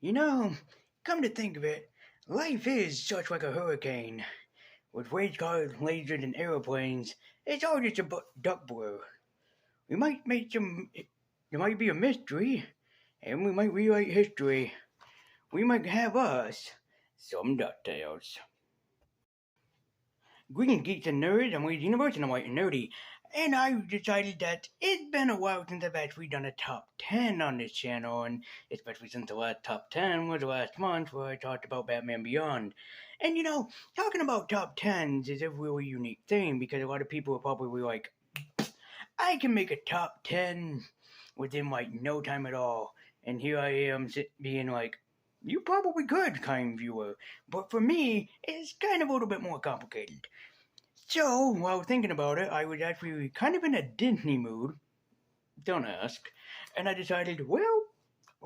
You know, come to think of it, life is such like a hurricane. With race cars, lasers, and aeroplanes, it's all just a duck blur. We might make some. There might be a mystery, and we might rewrite history. We might have us some DuckTales. Greetings, geeks and nerds. I'm Wade Universe, and I'm white and nerdy. And I decided that it's been a while since I've actually done a top 10 on this channel, and especially since the last top 10 was last month where I talked about Batman Beyond. And talking about top 10s is a really unique thing because a lot of people are probably like, I can make a top 10 within like no time at all. And here I am being like, you probably could, kind viewer. But for me, it's kind of a little bit more complicated. So, while thinking about it, I was actually kind of in a Disney mood, don't ask, and I decided, well,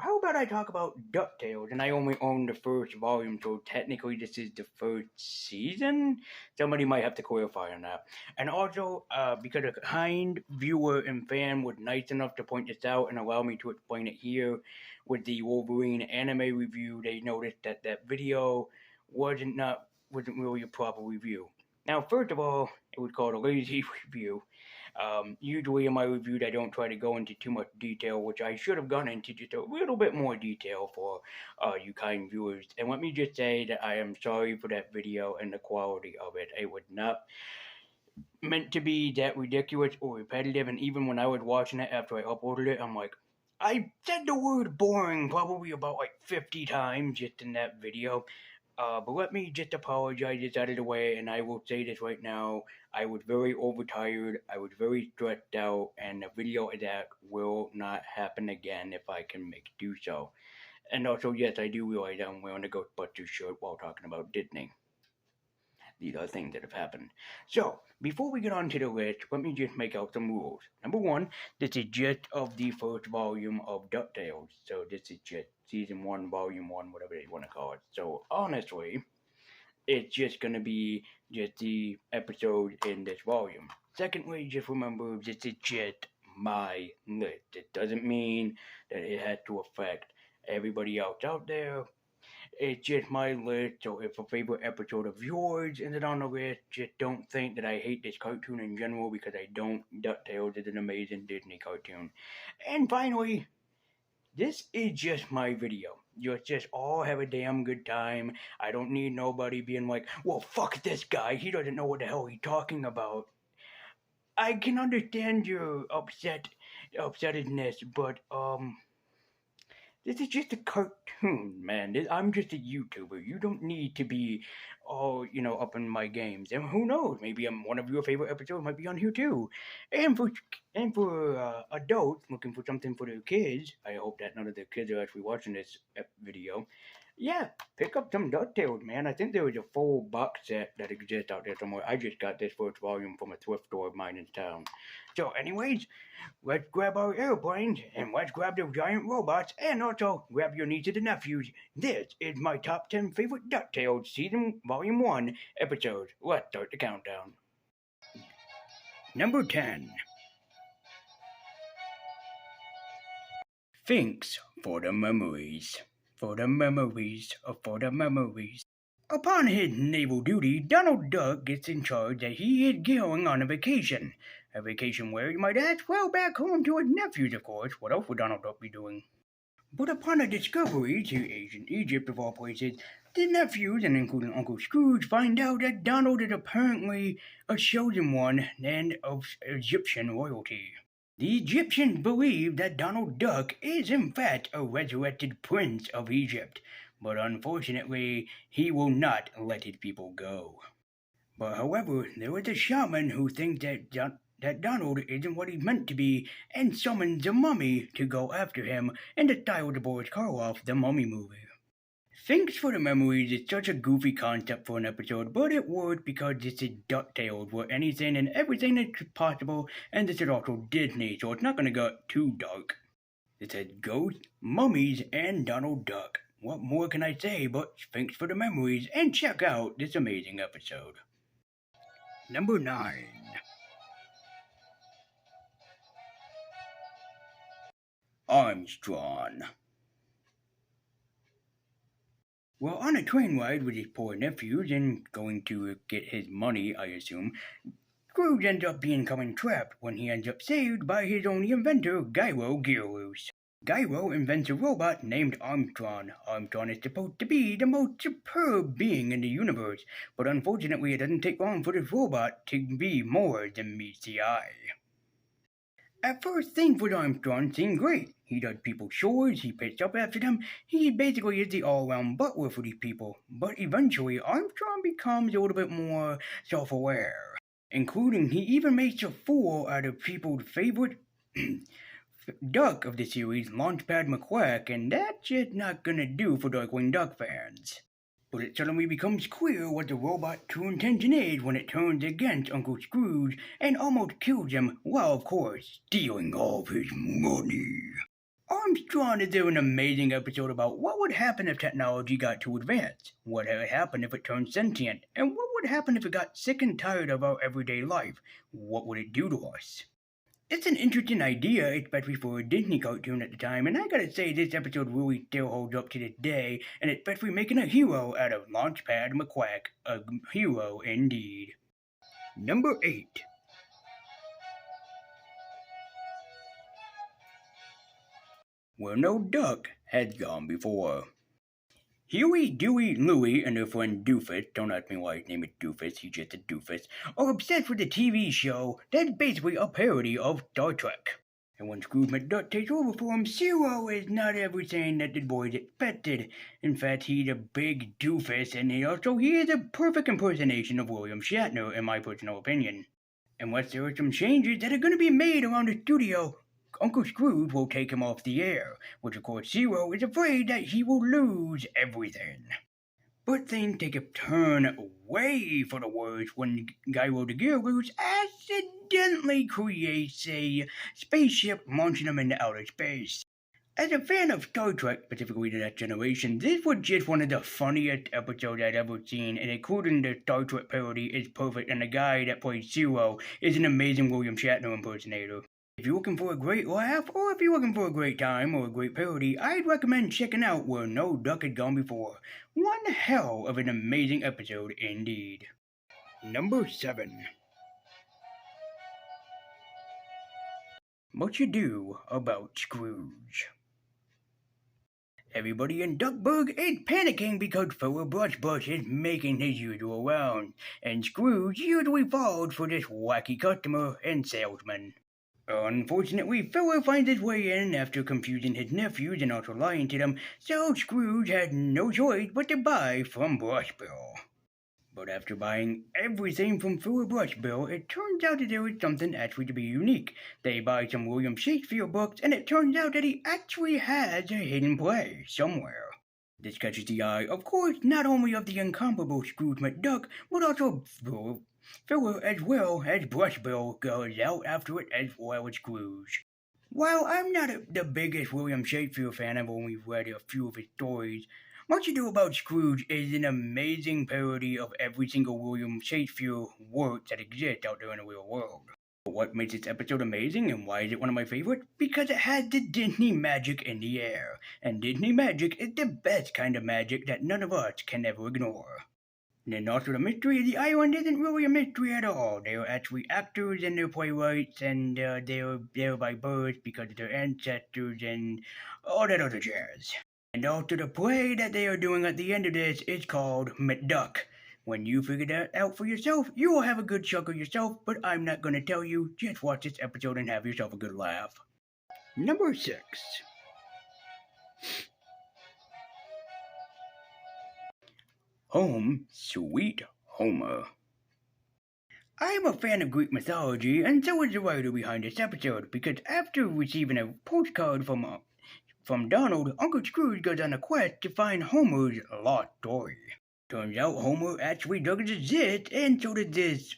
how about I talk about DuckTales? And I only own the first volume, so technically this is the first season? Somebody might have to clarify on that. And also, because a kind viewer and fan was nice enough to point this out and allow me to explain it here with the Wolverine anime review, they noticed that that video wasn't really a proper review. Now, first of all, it was called a lazy review. Usually in my reviews, I don't try to go into too much detail, which I should have gone into just a little bit more detail for you kind viewers. And let me just say that I am sorry for that video and the quality of it. It was not meant to be that ridiculous or repetitive, and even when I was watching it after I uploaded it, I'm like, I said the word boring probably about like 50 times just in that video. But let me just apologize this out of the way, and I will say this right now. I was very overtired, I was very stressed out, and a video of that will not happen again if I can make do so. And also, yes, I do realize I'm wearing a Ghostbusters shirt while talking about Disney. These are things that have happened. So, before we get on to the list, let me just make out some rules. Number one, this is just of the first volume of DuckTales. So, this is just season one, volume one, whatever they want to call it. So, honestly, it's just going to be just the episode in this volume. Secondly, just remember this is just my list. It doesn't mean that it has to affect everybody else out there. It's just my list, so if a favorite episode of yours isn't on the list, just don't think that I hate this cartoon in general because I don't. DuckTales is an amazing Disney cartoon. And finally, this is just my video. You just all have a damn good time. I don't need nobody being like, well, fuck this guy. He doesn't know what the hell he's talking about. I can understand your upsetness, but this is just a cartoon, man. I'm just a YouTuber. You don't need to be all, up in my games. And who knows? Maybe one of your favorite episodes might be on here too. And for adults looking for something for their kids, I hope that none of their kids are actually watching this video. Yeah, pick up some DuckTales, man. I think there was a full box set that exists out there somewhere. I just got this first volume from a thrift store of mine in town. So, anyways, let's grab our airplanes and let's grab the giant robots and also grab your nieces and nephews. This is my top 10 favorite DuckTales season volume 1 episodes. Let's start the countdown. Number 10. Thanks for the memories. For the memories. For the memories. Upon his naval duty, Donald Duck gets in charge that he is going on a vacation. A vacation where, you might ask? Well, back home to his nephews, of course. What else would Donald Duck be doing? But upon a discovery to ancient Egypt, of all places, the nephews, and including Uncle Scrooge, find out that Donald is apparently a chosen one and of Egyptian royalty. The Egyptians believe that Donald Duck is in fact a resurrected prince of Egypt, but unfortunately, he will not let his people go. But however, there is a shaman who thinks that Donald isn't what he's meant to be and summons a mummy to go after him in the style of the Boris Karloff The Mummy movie. Thanks for the memories is such a goofy concept for an episode, but it works because this is DuckTales, where anything and everything is possible, and this is also Disney, so it's not going to get too dark. This has ghosts, mummies, and Donald Duck. What more can I say but thanks for the memories, and check out this amazing episode. Number 9. Armstrong. Well, on a train ride with his poor nephews and going to get his money, I assume, Scrooge ends up becoming trapped when he ends up saved by his only inventor, Gyro Gearloose. Gyro invents a robot named Armstrong. Armstrong is supposed to be the most superb being in the universe, but unfortunately it doesn't take long for this robot to be more than meets the eye. At first, things with Armstrong seem great. He does people's chores, he picks up after them, he basically is the all-around butler for these people. But eventually, Armstrong becomes a little bit more self-aware, including he even makes a fool out of people's favorite duck of the series, Launchpad McQuack, and that's just not gonna do for Darkwing Duck fans. But it suddenly becomes clear what the robot's true intention is when it turns against Uncle Scrooge and almost kills him while, of course, stealing all of his money. Armstrong is there an amazing episode about what would happen if technology got too advanced, what would happen if it turned sentient, and what would happen if it got sick and tired of our everyday life. What would it do to us? It's an interesting idea, especially for a Disney cartoon at the time, and I gotta say this episode really still holds up to this day, and especially making a hero out of Launchpad McQuack, a hero indeed. Number 8. Where no duck has gone before. Huey, Dewey, Louie, and their friend Doofus, don't ask me why his name is Doofus, he's just a doofus, are obsessed with a TV show that's basically a parody of Star Trek. And when Scrooge McDuck takes over for him, Zero is not everything that the boys expected. In fact, he's a big doofus, and he is a perfect impersonation of William Shatner, in my personal opinion. Unless there are some changes that are going to be made around the studio, Uncle Scrooge will take him off the air, which of course Zero is afraid that he will lose everything. But things take a turn way for the worse when Gyro the Gearloose accidentally creates a spaceship launching him into outer space. As a fan of Star Trek, specifically The Next Generation, this was just one of the funniest episodes I'd ever seen, and including the Star Trek parody is perfect, and the guy that plays Zero is an amazing William Shatner impersonator. If you're looking for a great laugh, or if you're looking for a great time or a great parody, I'd recommend checking out Where No Duck Had Gone Before. One hell of an amazing episode indeed. Number 7. Much Ado About Scrooge. Everybody in Duckburg is panicking because Filler Brush is making his usual rounds, and Scrooge usually falls for this wacky customer and salesman. Unfortunately, Filler finds his way in after confusing his nephews and also lying to them, so Scrooge had no choice but to buy from Brushbill. But after buying everything from Filler Brushbill, it turns out that there is something actually to be unique. They buy some William Shakespeare books, and it turns out that he actually has a hidden play somewhere. This catches the eye, of course, not only of the incomparable Scrooge McDuck, but also Filler as well as Brushbill goes out after it as well as Scrooge. While I'm not the biggest William Shakespeare fan, I've only read a few of his stories. Much Ado About Scrooge is an amazing parody of every single William Shakespeare work that exists out there in the real world. But what makes this episode amazing and why is it one of my favorites? Because it has the Disney magic in the air. And Disney magic is the best kind of magic that none of us can ever ignore. And then also the mystery of the island isn't really a mystery at all. They are actually actors and they're playwrights and they are there by birth because of their ancestors and all that other jazz. And also the play that they are doing at the end of this is called McDuck. When you figure that out for yourself, you will have a good chuckle yourself, but I'm not going to tell you. Just watch this episode and have yourself a good laugh. Number 6. Home, Sweet Homer. I am a fan of Greek mythology, and so is the writer behind this episode, because after receiving a postcard from Donald, Uncle Scrooge goes on a quest to find Homer's lost story. Turns out Homer actually doesn't exist, and so does this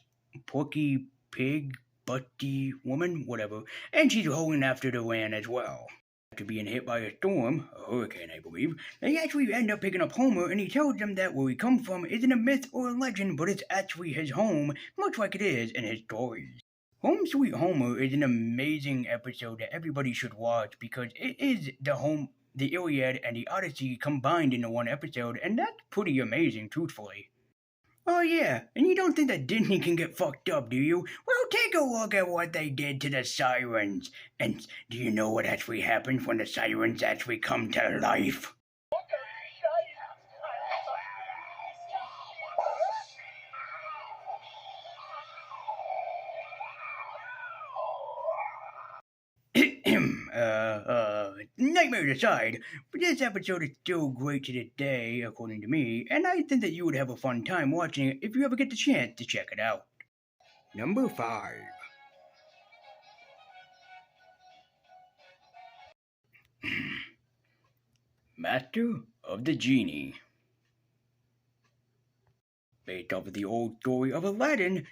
porky pig, butty woman, whatever, and she's holding after the land as well. After being hit by a storm, a hurricane I believe, they actually end up picking up Homer and he tells them that where he comes from isn't a myth or a legend, but it's actually his home, much like it is in his stories. Home Sweet Homer is an amazing episode that everybody should watch because it is the home the Iliad and the Odyssey combined into one episode, and that's pretty amazing, truthfully. Oh yeah, and you don't think that Disney can get fucked up, do you? Well, take a look at what they did to the sirens. And do you know what actually happens when the sirens actually come to life? Nightmares aside, this episode is still great to this day, according to me, and I think that you would have a fun time watching it if you ever get the chance to check it out. Number 5. Master of the Genie. Based off of the old story of Aladdin,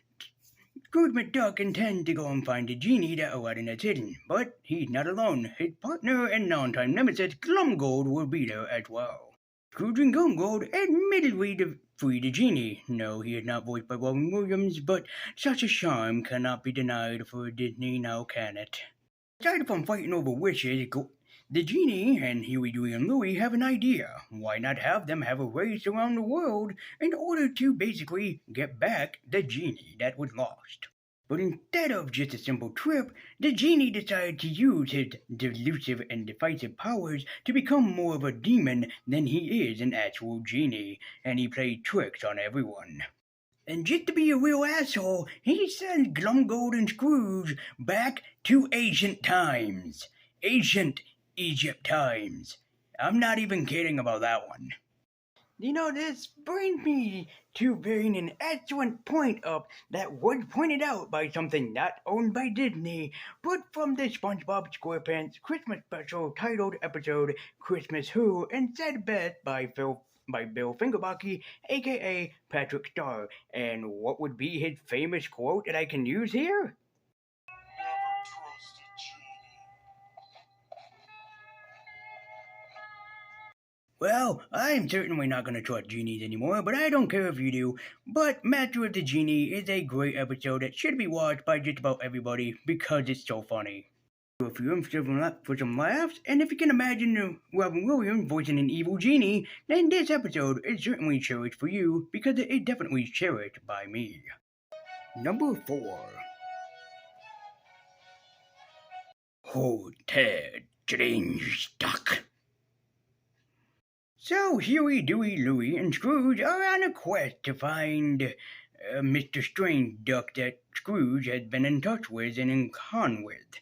Scrooge McDuck intends to go and find the genie that Aladdin has hidden, but he's not alone. His partner and longtime nemesis Glumgold will be there as well. Scrooge and Glumgold admittedly free the genie. No, he is not voiced by Robin Williams, but such a charm cannot be denied for Disney, now can it? Aside from fighting over wishes, the genie and Huey, Dewey, and Louie have an idea. Why not have them have a race around the world in order to basically get back the genie that was lost? But instead of just a simple trip, the genie decided to use his delusive and divisive powers to become more of a demon than he is an actual genie, and he played tricks on everyone. And just to be a real asshole, he sends Glumgold and Scrooge back to ancient times. Ancient Egypt times. I'm not even kidding about that one. You know, this brings me to bring an excellent point up that was pointed out by something not owned by Disney, but from the SpongeBob SquarePants Christmas special titled episode Christmas Who, and said best by Bill Fingerbucky, aka Patrick Star. And what would be his famous quote that I can use here? Well, I'm certainly not going to trust genies anymore, but I don't care if you do. But Master of the Genie is a great episode that should be watched by just about everybody because it's so funny. If you're interested for some laughs, and if you can imagine Robin Williams voicing an evil genie, then this episode is certainly cherished for you because it is definitely cherished by me. Number 4. Hotel Strangestock. So Huey, Dewey, Louie, and Scrooge are on a quest to find Mr. Strange Duck that Scrooge had been in touch with and in con with.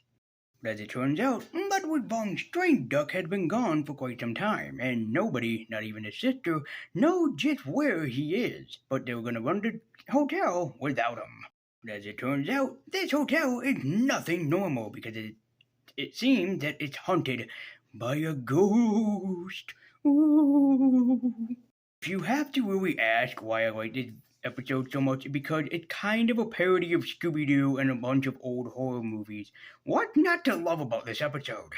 As it turns out, Ludwig von Strange Duck had been gone for quite some time, and nobody, not even his sister, knows just where he is, but they were going to run the hotel without him. As it turns out, this hotel is nothing normal because it seems that it's haunted by a ghost. Ooh. If you have to really ask why I like this episode so much, because it's kind of a parody of Scooby-Doo and a bunch of old horror movies. What's not to love about this episode?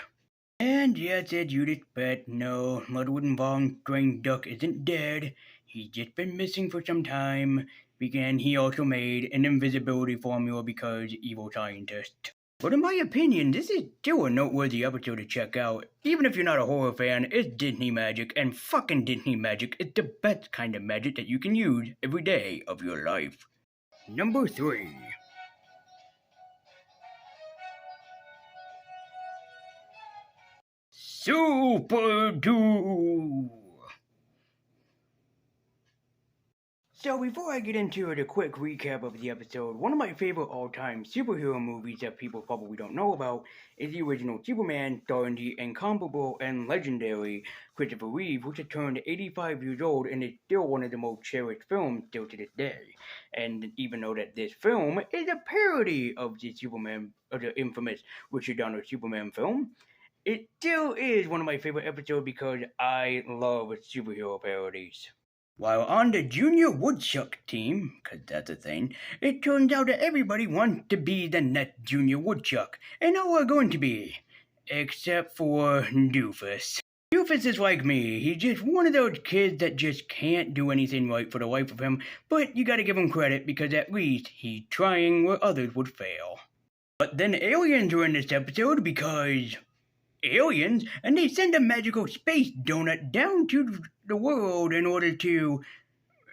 And yes, as you'd expect, no, Ludwig von Strange Duck isn't dead. He's just been missing for some time. And he also made an invisibility formula because evil scientist. But in my opinion, this is still a noteworthy episode to check out. Even if you're not a horror fan, it's Disney magic, and fucking Disney magic is the best kind of magic that you can use every day of your life. Number 3. Super Doo! So before I get into the quick recap of the episode, one of my favorite all-time superhero movies that people probably don't know about is the original Superman, starring the incomparable and legendary Christopher Reeve, which has turned 85 years old and is still one of the most cherished films still to this day. And even though that this film is a parody of the infamous Richard Donner Superman film, it still is one of my favorite episodes because I love superhero parodies. While on the Junior Woodchuck team, 'cause that's a thing, it turns out that everybody wants to be the next Junior Woodchuck, and all are going to be, except for Doofus. Doofus is like me. He's just one of those kids that just can't do anything right for the life of him, but you gotta give him credit because at least he's trying where others would fail. But then aliens are in this episode because aliens, and they send a magical space donut down to the world in order to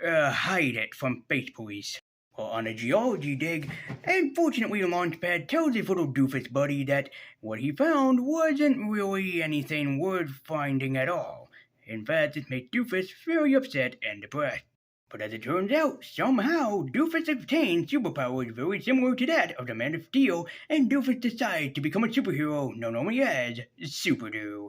hide it from space police. Well, on a geology dig, unfortunately, Launchpad tells his little doofus buddy that what he found wasn't really anything worth finding at all. In fact, it makes Doofus very upset and depressed. But as it turns out, somehow Doofus obtains superpowers very similar to that of the Man of Steel, and Doofus decides to become a superhero known only as Superdoo.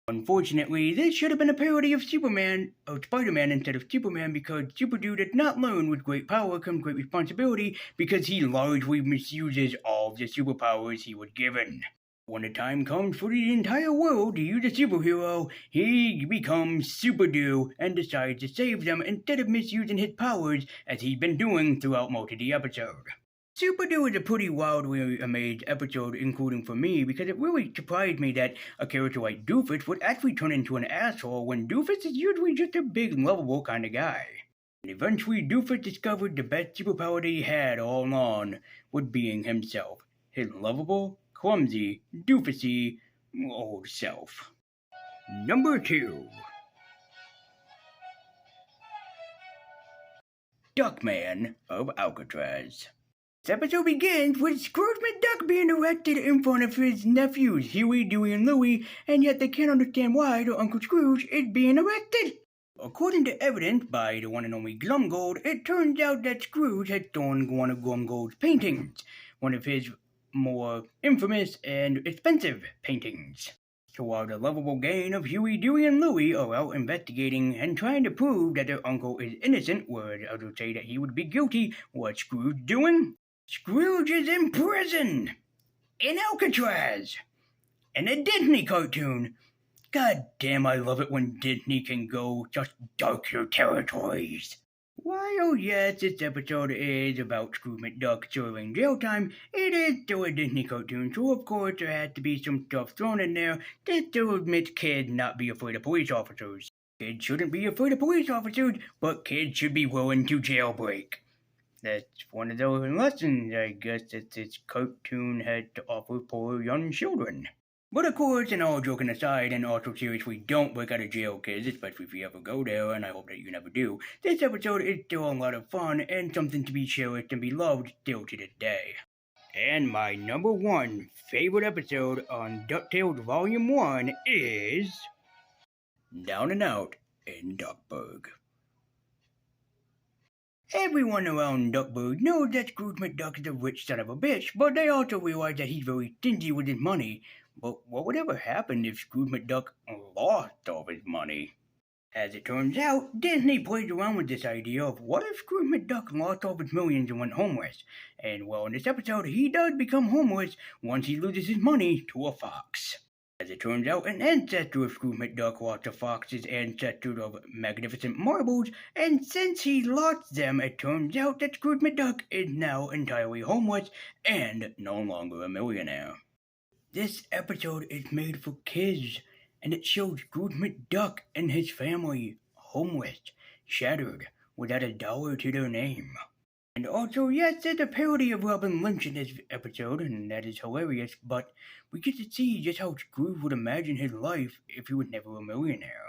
Unfortunately, this should have been a parody of Spider-Man instead of Superman, because Superdoo did not learn with great power comes great responsibility, because he largely misuses all of the superpowers he was given. When the time comes for the entire world to use a superhero, he becomes Superdoo and decides to save them instead of misusing his powers as he's been doing throughout most of the episode. Superdoo is a pretty wildly amazed episode, including for me, because it really surprised me that a character like Doofus would actually turn into an asshole when Doofus is usually just a big, lovable kind of guy. And eventually, Doofus discovered the best superpower that he had all along was being himself, his lovable, clumsy, doofusy old self. Number 2. Duckman of Alcatraz. This episode begins with Scrooge McDuck being arrested in front of his nephews, Huey, Dewey, and Louie, and yet they can't understand why their Uncle Scrooge is being arrested. According to evidence by the one and only Glumgold, it turns out that Scrooge had stolen one of Glumgold's paintings, one of his more infamous and expensive paintings. So while the lovable gang of Huey, Dewey, and Louie are out investigating and trying to prove that their uncle is innocent, whereas others say that he would be guilty, what's Scrooge doing? Scrooge is in prison! In Alcatraz! In a Disney cartoon! God damn, I love it when Disney can go such darker territories. While yes, this episode is about Scrooge McDuck serving jail time, it is still a Disney cartoon, so of course there has to be some stuff thrown in there that still admits kids not be afraid of police officers. Kids shouldn't be afraid of police officers, but kids should be willing to jailbreak. That's one of those lessons, I guess, that this cartoon had to offer for young children. But of course, and all joking aside, and also seriously, don't break out of jail, kids, especially if you ever go there, and I hope that you never do. This episode is still a lot of fun, and something to be cherished and be loved still to this day. And my number 1 favorite episode on DuckTales Volume 1 is Down and Out in Duckburg. Everyone around Duckburg knows that Scrooge McDuck is a rich son of a bitch, but they also realize that he's very stingy with his money. But what would ever happen if Scrooge McDuck lost all of his money? As it turns out, Disney plays around with this idea of what if Scrooge McDuck lost all of his millions and went homeless? And well, in this episode, he does become homeless once he loses his money to a fox. As it turns out, an ancestor of Scrooge McDuck lost a fox's ancestor of magnificent marbles, and since he lost them, it turns out that Scrooge McDuck is now entirely homeless and no longer a millionaire. This episode is made for kids, and it shows Scrooge McDuck and his family homeless, shattered, without a dollar to their name. And also, yes, there's a parody of Robin Lynch in this episode, and that is hilarious, but we get to see just how Scrooge would imagine his life if he was never a millionaire.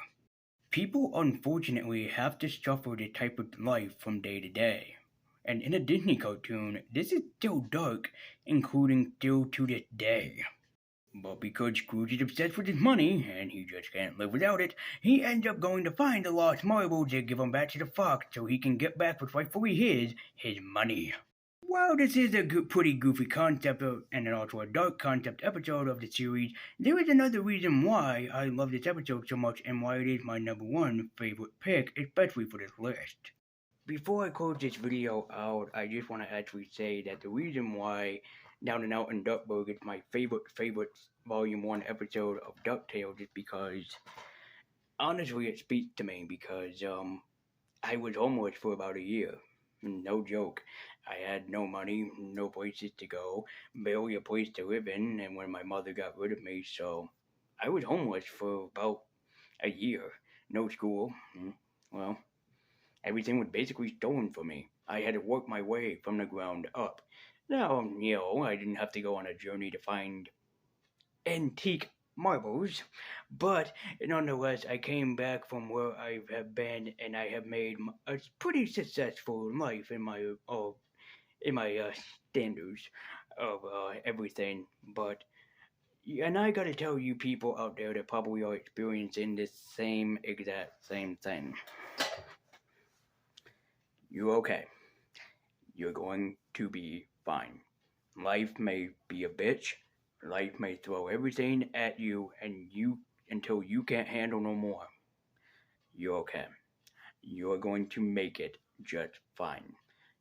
People, unfortunately, have to suffer this type of life from day to day. And in a Disney cartoon, this is still dark, including still to this day. But because Scrooge is obsessed with his money, and he just can't live without it, he ends up going to find the lost marbles and give them back to the fox so he can get back what's rightfully his money. While this is a pretty goofy concept and also a dark concept episode of the series, there is another reason why I love this episode so much and why it is my number 1 favorite pick, especially for this list. Before I close this video out, I just want to actually say that the reason why Down and Out in Duckburg is my favorite Volume 1 episode of DuckTales is because, honestly, it speaks to me because, I was homeless for about a year. No joke. I had no money, no places to go, barely a place to live in, and when my mother got rid of me, so I was homeless for about a year. No school. Well, everything was basically stolen from me. I had to work my way from the ground up. Now, I didn't have to go on a journey to find antique marbles, but nonetheless, I came back from where I have been, and I have made a pretty successful life in my standards of everything. But and I gotta tell you, people out there that probably are experiencing this same exact same thing. You're okay. You're going to be fine. Life may be a bitch. Life may throw everything at you and you until you can't handle no more. You're okay. You're going to make it just fine.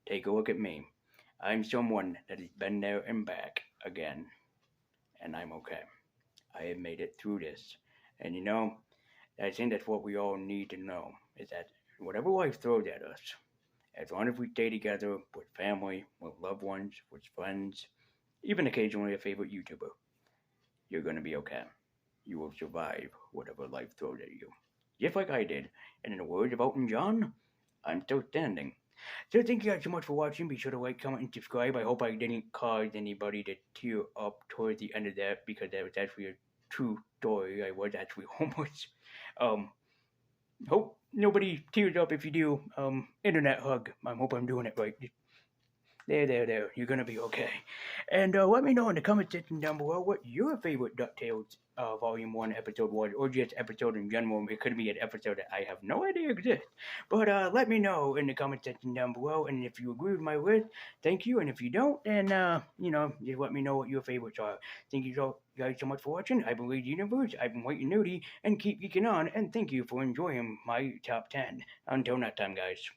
Take a look at me. I'm someone that has been there and back again, and I'm okay. I have made it through this. And I think that's what we all need to know is that whatever life throws at us, as long as we stay together with family, with loved ones, with friends, even occasionally a favorite YouTuber, you're going to be okay. You will survive whatever life throws at you. Just like I did. And in the words of Elton John, I'm still standing. So thank you guys so much for watching. Be sure to like, comment, and subscribe. I hope I didn't cause anybody to tear up towards the end of that because that was actually a true story. I was actually homeless. Um, hope nobody tears up if you do. Internet hug. I hope I'm doing it right. There. You're gonna be okay. And let me know in the comment section down below what your favorite DuckTales Volume 1 episode was, or just episode in general. It could be an episode that I have no idea exists. But let me know in the comment section down below. And if you agree with my list, thank you. And if you don't, then, just let me know what your favorites are. Thank you guys so much for watching. I've been Lady Universe. I've been White and Nudie. And keep geeking on. And thank you for enjoying my top 10. Until next time, guys.